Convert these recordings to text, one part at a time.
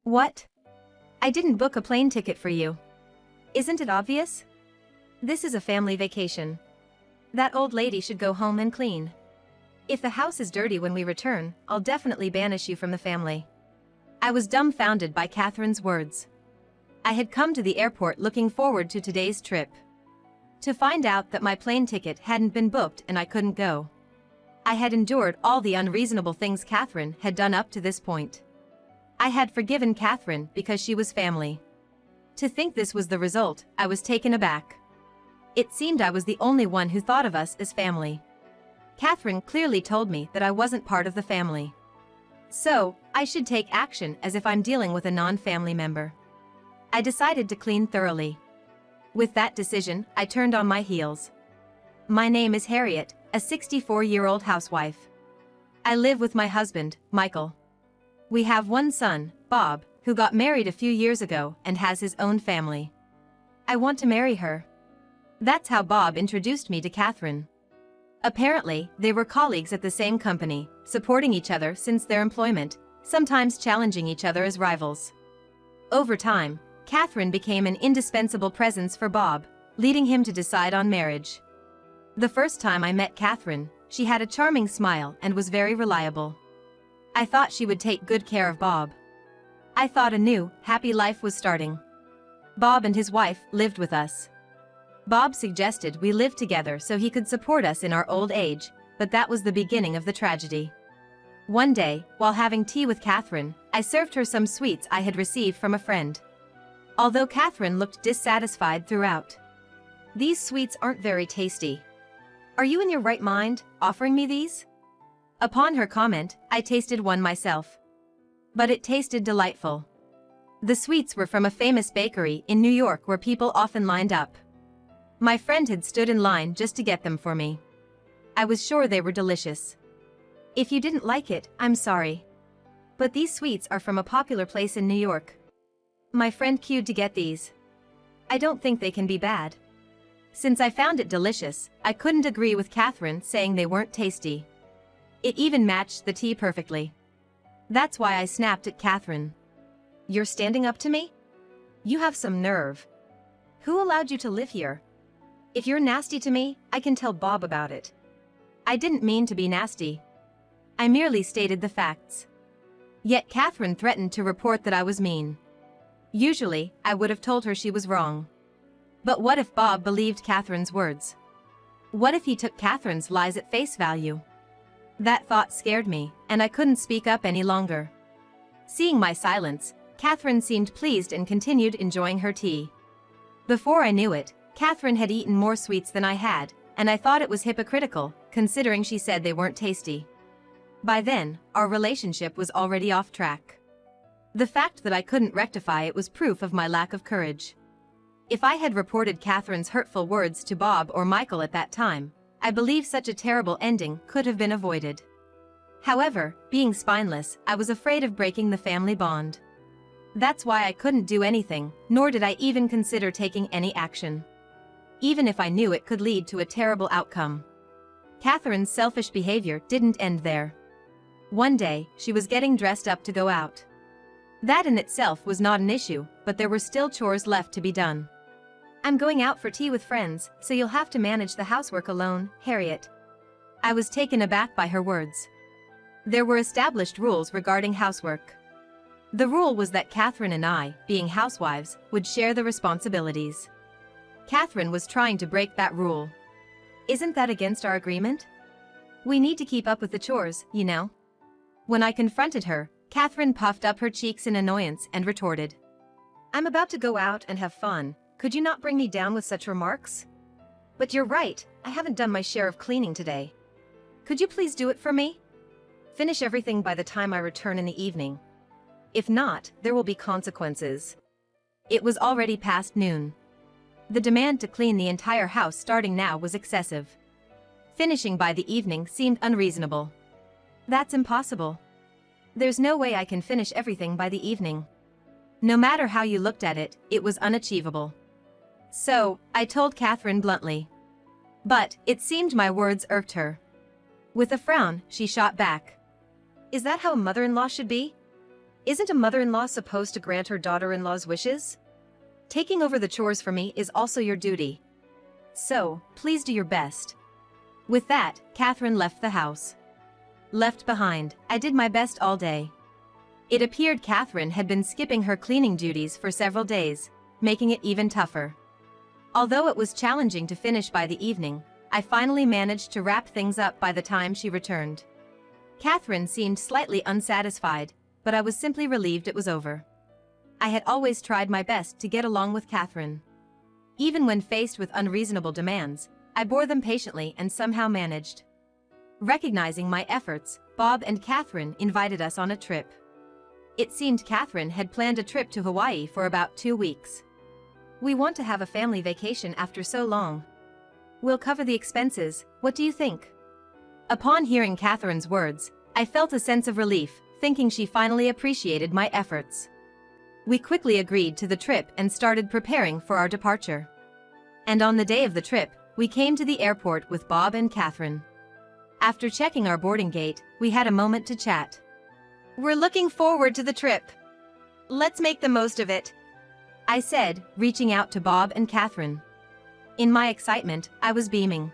What? I didn't book a plane ticket for you. Isn't it obvious? This is a family vacation. That old lady should go home and clean. If the house is dirty when we return, I'll definitely banish you from the family. I was dumbfounded by Catherine's words. I had come to the airport looking forward to today's trip. To find out that my plane ticket hadn't been booked and I couldn't go. I had endured all the unreasonable things Catherine had done up to this point. I had forgiven Catherine because she was family. To think this was the result, I was taken aback. It seemed I was the only one who thought of us as family. Catherine clearly told me that I wasn't part of the family. So, I should take action as if I'm dealing with a non-family member. I decided to clean thoroughly. With that decision, I turned on my heels. My name is Harriet, a 64-year-old housewife. I live with my husband, Michael. We have one son, Bob, who got married a few years ago and has his own family. I want to marry her. That's how Bob introduced me to Catherine. Apparently, they were colleagues at the same company, supporting each other since their employment, sometimes challenging each other as rivals. Over time, Catherine became an indispensable presence for Bob, leading him to decide on marriage. The first time I met Catherine, she had a charming smile and was very reliable. I thought she would take good care of Bob. I thought a new, happy life was starting. Bob and his wife lived with us. Bob suggested we live together so he could support us in our old age, but that was the beginning of the tragedy. One day, while having tea with Catherine, I served her some sweets I had received from a friend. Although Catherine looked dissatisfied throughout. These sweets aren't very tasty. Are you in your right mind, offering me these? Upon her comment, I tasted one myself. But it tasted delightful. The sweets were from a famous bakery in New York where people often lined up. My friend had stood in line just to get them for me. I was sure they were delicious. If you didn't like it, I'm sorry. But these sweets are from a popular place in New York. My friend queued to get these. I don't think they can be bad. Since I found it delicious, I couldn't agree with Catherine saying they weren't tasty. It even matched the tea perfectly. That's why I snapped at Catherine. You're standing up to me? You have some nerve. Who allowed you to live here? If you're nasty to me, I can tell Bob about it. I didn't mean to be nasty. I merely stated the facts. Yet Catherine threatened to report that I was mean. Usually, I would have told her she was wrong. But what if Bob believed Catherine's words? What if he took Catherine's lies at face value? That thought scared me, and I couldn't speak up any longer. Seeing my silence, Catherine seemed pleased and continued enjoying her tea. Before I knew it, Catherine had eaten more sweets than I had, and I thought it was hypocritical, considering she said they weren't tasty. By then, our relationship was already off track. The fact that I couldn't rectify it was proof of my lack of courage. If I had reported Catherine's hurtful words to Bob or Michael at that time, I believe such a terrible ending could have been avoided. However, being spineless, I was afraid of breaking the family bond. That's why I couldn't do anything, nor did I even consider taking any action. Even if I knew it could lead to a terrible outcome. Catherine's selfish behavior didn't end there. One day, she was getting dressed up to go out. That in itself was not an issue, but there were still chores left to be done. I'm going out for tea with friends, so you'll have to manage the housework alone, Harriet. I was taken aback by her words. There were established rules regarding housework. The rule was that Catherine and I, being housewives, would share the responsibilities. Catherine was trying to break that rule. Isn't that against our agreement? We need to keep up with the chores, you know. When I confronted her, Catherine puffed up her cheeks in annoyance and retorted. I'm about to go out and have fun. Could you not bring me down with such remarks? But you're right, I haven't done my share of cleaning today. Could you please do it for me? Finish everything by the time I return in the evening. If not, there will be consequences. It was already past noon. The demand to clean the entire house starting now was excessive. Finishing by the evening seemed unreasonable. That's impossible. There's no way I can finish everything by the evening. No matter how you looked at it, it was unachievable. So, I told Catherine bluntly. But, it seemed my words irked her. With a frown, she shot back. Is that how a mother-in-law should be? Isn't a mother-in-law supposed to grant her daughter-in-law's wishes? Taking over the chores for me is also your duty. So, please do your best. With that, Catherine left the house. Left behind, I did my best all day. It appeared Catherine had been skipping her cleaning duties for several days, making it even tougher. Although it was challenging to finish by the evening, I finally managed to wrap things up by the time she returned. Catherine seemed slightly unsatisfied, but I was simply relieved it was over. I had always tried my best to get along with Catherine. Even when faced with unreasonable demands, I bore them patiently and somehow managed. Recognizing my efforts, Bob and Catherine invited us on a trip. It seemed Catherine had planned a trip to Hawaii for about 2 weeks. We want to have a family vacation after so long. We'll cover the expenses, what do you think? Upon hearing Catherine's words, I felt a sense of relief, thinking she finally appreciated my efforts. We quickly agreed to the trip and started preparing for our departure. And on the day of the trip, we came to the airport with Bob and Catherine. After checking our boarding gate, we had a moment to chat. We're looking forward to the trip. Let's make the most of it, I said, reaching out to Bob and Catherine. In my excitement, I was beaming.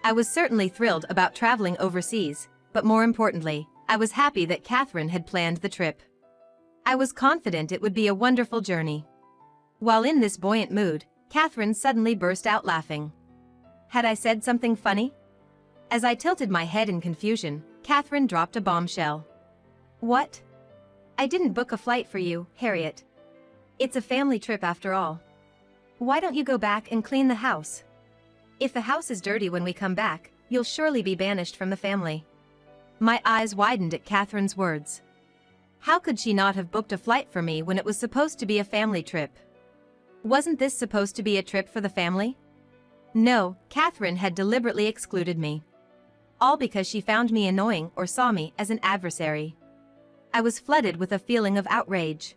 I was certainly thrilled about traveling overseas, but more importantly, I was happy that Catherine had planned the trip. I was confident it would be a wonderful journey. While in this buoyant mood, Catherine suddenly burst out laughing. Had I said something funny? As I tilted my head in confusion, Catherine dropped a bombshell. What? I didn't book a flight for you, Harriet. It's a family trip after all. Why don't you go back and clean the house? If the house is dirty when we come back, you'll surely be banished from the family. My eyes widened at Catherine's words. How could she not have booked a flight for me when it was supposed to be a family trip? Wasn't this supposed to be a trip for the family? No, Catherine had deliberately excluded me. All because she found me annoying or saw me as an adversary. I was flooded with a feeling of outrage.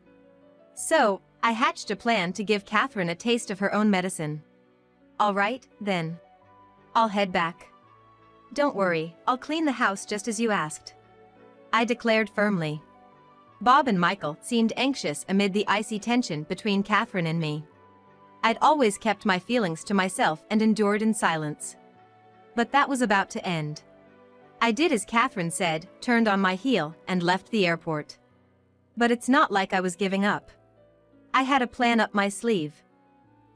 So, I hatched a plan to give Catherine a taste of her own medicine. All right, then. I'll head back. Don't worry, I'll clean the house just as you asked, I declared firmly. Bob and Michael seemed anxious amid the icy tension between Catherine and me. I'd always kept my feelings to myself and endured in silence. But that was about to end. I did as Catherine said, turned on my heel, and left the airport. But it's not like I was giving up. I had a plan up my sleeve.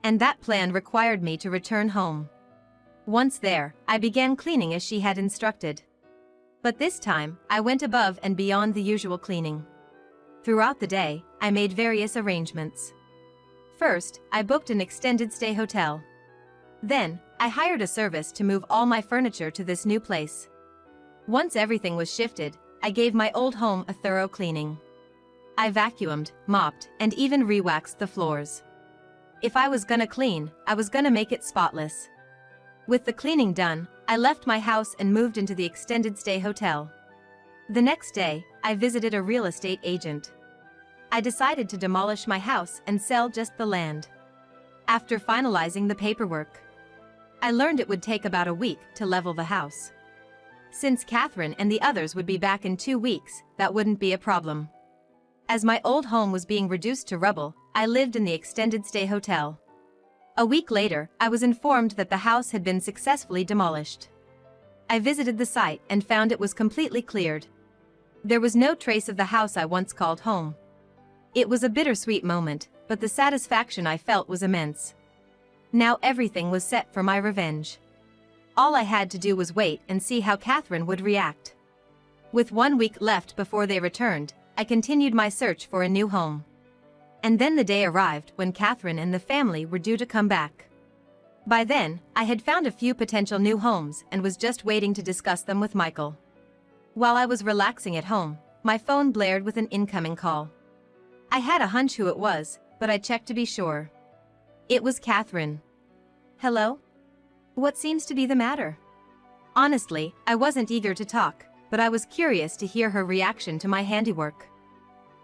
And that plan required me to return home. Once there, I began cleaning as she had instructed. But this time, I went above and beyond the usual cleaning. Throughout the day, I made various arrangements. First, I booked an extended stay hotel. Then, I hired a service to move all my furniture to this new place. Once everything was shifted, I gave my old home a thorough cleaning. I vacuumed, mopped, and even re-waxed the floors. If I was gonna clean, I was gonna make it spotless. With the cleaning done, I left my house and moved into the extended stay hotel. The next day, I visited a real estate agent. I decided to demolish my house and sell just the land. After finalizing the paperwork, I learned it would take about a week to level the house. Since Catherine and the others would be back in 2 weeks, that wouldn't be a problem. As my old home was being reduced to rubble, I lived in the extended stay hotel. A week later, I was informed that the house had been successfully demolished. I visited the site and found it was completely cleared. There was no trace of the house I once called home. It was a bittersweet moment, but the satisfaction I felt was immense. Now everything was set for my revenge. All I had to do was wait and see how Catherine would react. With 1 week left before they returned, I continued my search for a new home. And then the day arrived when Catherine and the family were due to come back. By then, I had found a few potential new homes and was just waiting to discuss them with Michael. While I was relaxing at home, my phone blared with an incoming call. I had a hunch who it was, but I checked to be sure. It was Catherine. Hello? What seems to be the matter? Honestly, I wasn't eager to talk, but I was curious to hear her reaction to my handiwork.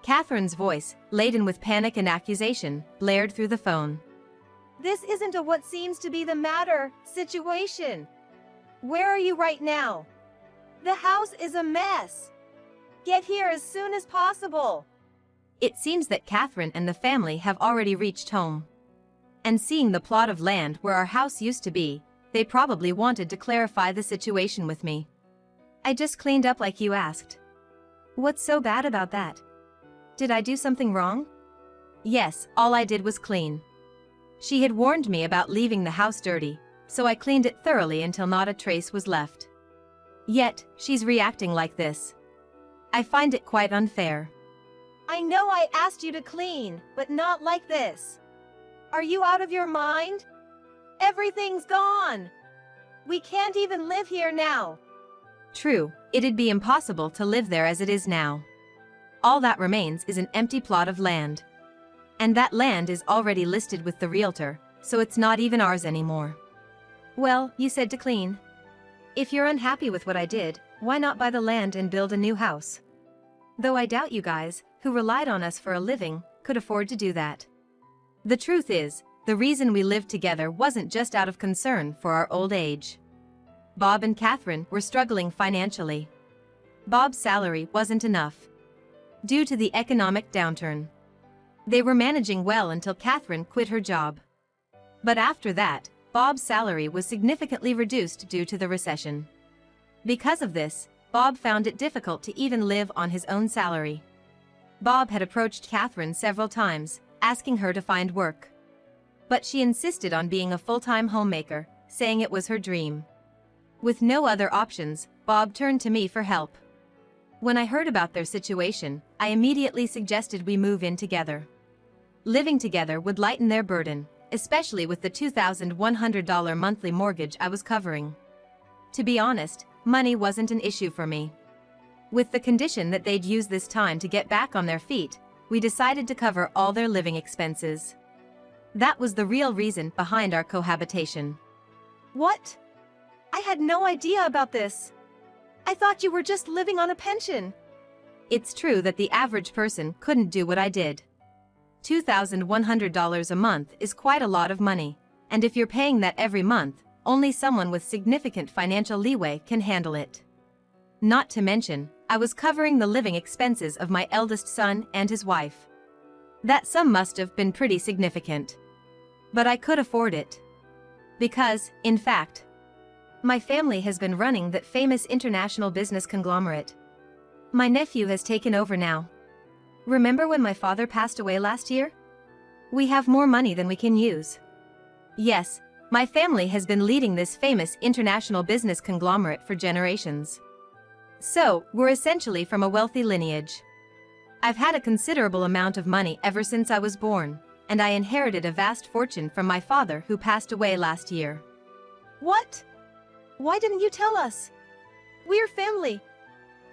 Catherine's voice, laden with panic and accusation, blared through the phone. This isn't a what seems to be the matter situation. Where are you right now? The house is a mess. Get here as soon as possible. It seems that Catherine and the family have already reached home. And seeing the plot of land where our house used to be, they probably wanted to clarify the situation with me. I just cleaned up like you asked. What's so bad about that? Did I do something wrong? Yes, all I did was clean. She had warned me about leaving the house dirty, so I cleaned it thoroughly until not a trace was left. Yet, she's reacting like this. I find it quite unfair. I know I asked you to clean, but not like this. Are you out of your mind? Everything's gone. We can't even live here now. True, it'd be impossible to live there as it is now. All that remains is an empty plot of land. And that land is already listed with the realtor, so it's not even ours anymore. Well, you said to clean. If you're unhappy with what I did, why not buy the land and build a new house? Though I doubt you guys, who relied on us for a living, could afford to do that. The truth is, the reason we lived together wasn't just out of concern for our old age. Bob and Catherine were struggling financially. Bob's salary wasn't enough. Due to the economic downturn. They were managing well until Catherine quit her job. But after that, Bob's salary was significantly reduced due to the recession. Because of this, Bob found it difficult to even live on his own salary. Bob had approached Catherine several times, asking her to find work. But she insisted on being a full-time homemaker, saying it was her dream. With no other options, Bob turned to me for help. When I heard about their situation, I immediately suggested we move in together. Living together would lighten their burden, especially with the $2,100 monthly mortgage I was covering. To be honest, money wasn't an issue for me. With the condition that they'd use this time to get back on their feet, we decided to cover all their living expenses. That was the real reason behind our cohabitation. What? I had no idea about this. I thought you were just living on a pension. It's true that the average person couldn't do what I did. $2,100 a month is quite a lot of money, and if you're paying that every month, only someone with significant financial leeway can handle it. Not to mention, I was covering the living expenses of my eldest son and his wife. That sum must have been pretty significant. But I could afford it. Because, in fact, my family has been running that famous international business conglomerate. My nephew has taken over now. Remember when my father passed away last year? We have more money than we can use. Yes, my family has been leading this famous international business conglomerate for generations. So, we're essentially from a wealthy lineage. I've had a considerable amount of money ever since I was born, and I inherited a vast fortune from my father who passed away last year. What? Why didn't you tell us? We're family.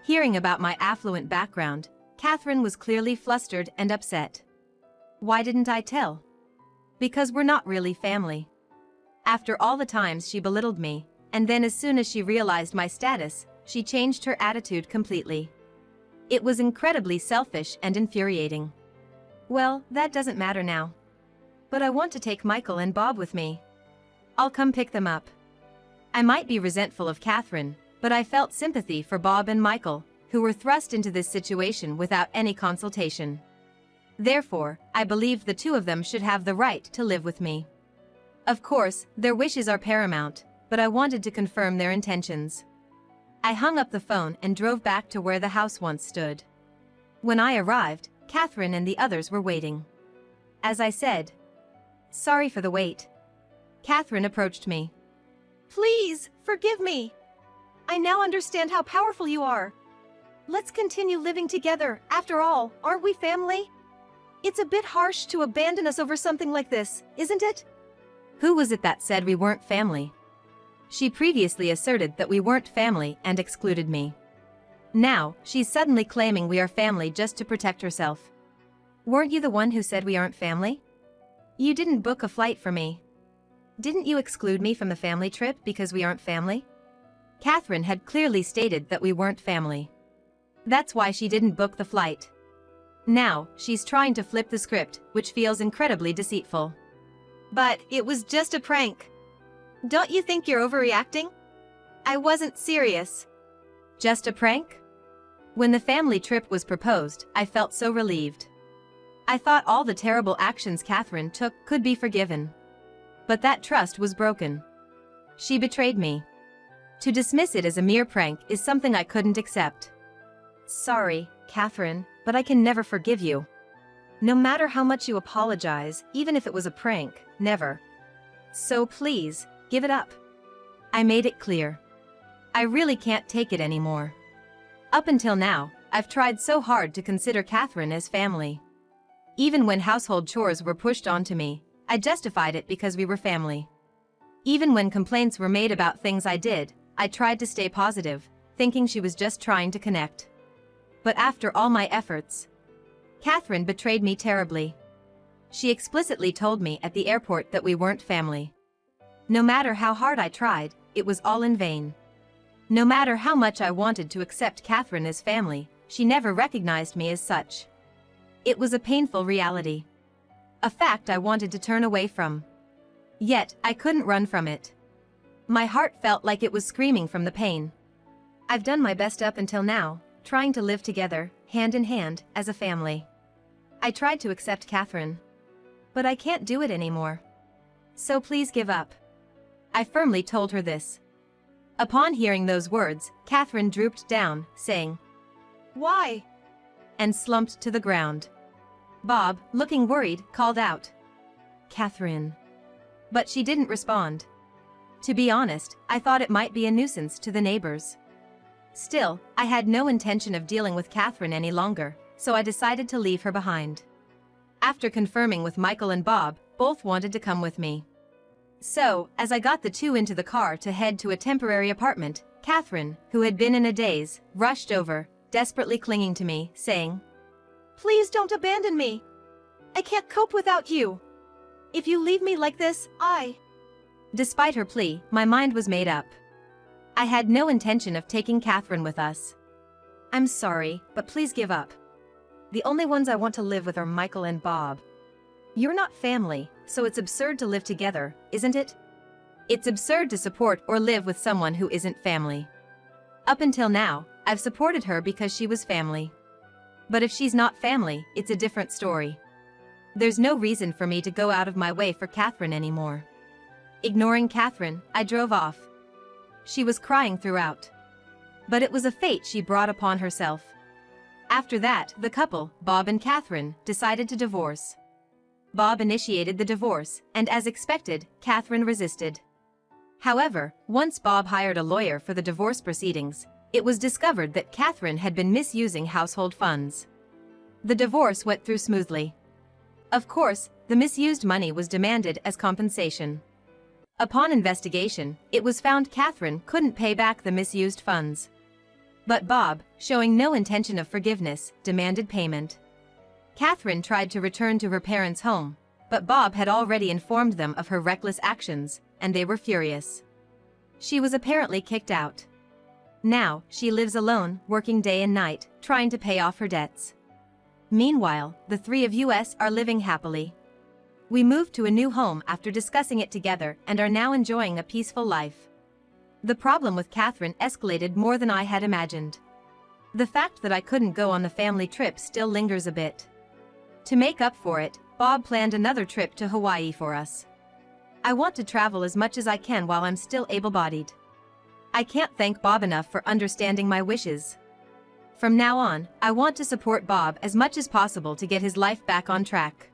Hearing about my affluent background, Catherine was clearly flustered and upset. Why didn't I tell? Because we're not really family. After all the times she belittled me, and then as soon as she realized my status, she changed her attitude completely. It was incredibly selfish and infuriating. Well, that doesn't matter now. But I want to take Michael and Bob with me. I'll come pick them up. I might be resentful of Catherine, but I felt sympathy for Bob and Michael, who were thrust into this situation without any consultation. Therefore, I believed the two of them should have the right to live with me. Of course, their wishes are paramount, but I wanted to confirm their intentions. I hung up the phone and drove back to where the house once stood. When I arrived, Catherine and the others were waiting. As I said, "Sorry for the wait." Catherine approached me. Please, forgive me. I now understand how powerful you are. Let's continue living together. After all, aren't we family? It's a bit harsh to abandon us over something like this, isn't it? Who was it that said we weren't family? She previously asserted that we weren't family and excluded me. Now, she's suddenly claiming we are family just to protect herself. Weren't you the one who said we aren't family? You didn't book a flight for me. Didn't you exclude me from the family trip because we aren't family? Catherine had clearly stated that we weren't family. That's why she didn't book the flight. Now, she's trying to flip the script, which feels incredibly deceitful. But it was just a prank. Don't you think you're overreacting? I wasn't serious. Just a prank? When the family trip was proposed, I felt so relieved. I thought all the terrible actions Catherine took could be forgiven. But that trust was broken. She betrayed me. To dismiss it as a mere prank is something I couldn't accept. Sorry, Catherine, but I can never forgive you. No matter how much you apologize, even if it was a prank, never. So please, give it up. I made it clear. I really can't take it anymore. Up until now, I've tried so hard to consider Catherine as family. Even when household chores were pushed onto me, I justified it because we were family. Even when complaints were made about things I did, I tried to stay positive, thinking she was just trying to connect. But after all my efforts, Catherine betrayed me terribly. She explicitly told me at the airport that we weren't family. No matter how hard I tried, it was all in vain. No matter how much I wanted to accept Catherine as family, she never recognized me as such. It was a painful reality. A fact I wanted to turn away from. Yet, I couldn't run from it. My heart felt like it was screaming from the pain. I've done my best up until now, trying to live together, hand in hand, as a family. I tried to accept Catherine. But I can't do it anymore. So please give up. I firmly told her this. Upon hearing those words, Catherine drooped down, saying, "Why?" and slumped to the ground. Bob, looking worried, called out, "Catherine." But she didn't respond. To be honest, I thought it might be a nuisance to the neighbors. Still, I had no intention of dealing with Catherine any longer, so I decided to leave her behind. After confirming with Michael and Bob, both wanted to come with me. So, as I got the two into the car to head to a temporary apartment, Catherine, who had been in a daze, rushed over, desperately clinging to me, saying, "Please don't abandon me. I can't cope without you. If you leave me like this, Despite her plea, my mind was made up. I had no intention of taking Catherine with us. I'm sorry, but please give up. The only ones I want to live with are Michael and Bob. You're not family, so it's absurd to live together, isn't it?" It's absurd to support or live with someone who isn't family. Up until now, I've supported her because she was family. But if she's not family, it's a different story. There's no reason for me to go out of my way for Catherine anymore. Ignoring Catherine, I drove off. She was crying throughout. But it was a fate she brought upon herself. After that, the couple, Bob and Catherine, decided to divorce. Bob initiated the divorce, and as expected, Catherine resisted. However, once Bob hired a lawyer for the divorce proceedings, it was discovered that Catherine had been misusing household funds. The divorce went through smoothly. Of course, the misused money was demanded as compensation. Upon investigation, it was found Catherine couldn't pay back the misused funds. But Bob, showing no intention of forgiveness, demanded payment. Catherine tried to return to her parents' home, but Bob had already informed them of her reckless actions, and they were furious. She was apparently kicked out. Now, she lives alone, working day and night, trying to pay off her debts. Meanwhile, the three of us are living happily. We moved to a new home after discussing it together and are now enjoying a peaceful life. The problem with Catherine escalated more than I had imagined. The fact that I couldn't go on the family trip still lingers a bit. To make up for it, Bob planned another trip to Hawaii for us. I want to travel as much as I can while I'm still able-bodied. I can't thank Bob enough for understanding my wishes. From now on, I want to support Bob as much as possible to get his life back on track.